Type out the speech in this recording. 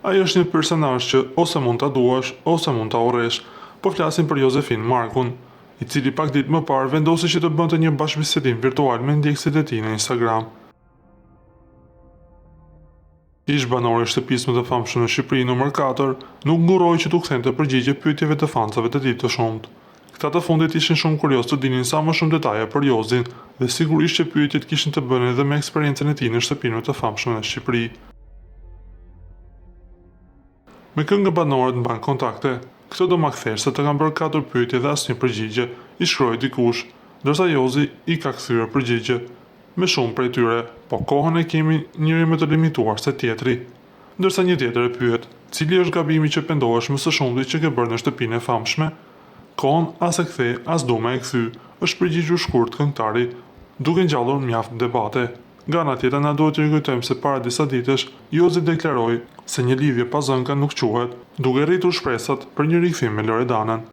Ai është një personazh që ose mund ta duash, ose mund ta urresh, po flasim për Josefin Markun, i cili pak ditë më parë vendosi që të bënte një bashkëbisedim virtual me ndjekësit e tij në Instagram. Ish banori i shtëpisë më të famshme në Shqipëri numër 4 nuk nguroi që t'u kthente përgjigje pyetjeve të fansave të tij të shumt. Këta të fundit ishin shumë kurioz të dinin sa më shumë detaje për Jozin dhe sigurisht që pyetjet kishin të bënin edhe me eksperiencën e tij në shtëpinë më të famshme në Shqipëri. Me këngë banorët mban kontakte, këto do ma kthesh se të kam bërë 4 pyetje dhe asnjë përgjigje, i shkroi dikush, ndërsa Jozi i ka kthyer përgjigje. Me shumë prej tyre, po kohën e kemi njëri më të limituar se tjetri. Ndërsa një tjetër e pyet, cili është gabimi që pendohesh më së shumti që ke bërë në shtëpinë e famshme? Kohën as e kthe, as du me e kthy, është përgjigjur shkurt këngëtari, duke ngjallur mjaft debate. Nga ana tjetër na duhet të rikujtojmë se para disa ditësh Jozi deklaroi se një lidhje pa zënka nuk quhet, duke rritur shpresat për një rikthim me Loredanën.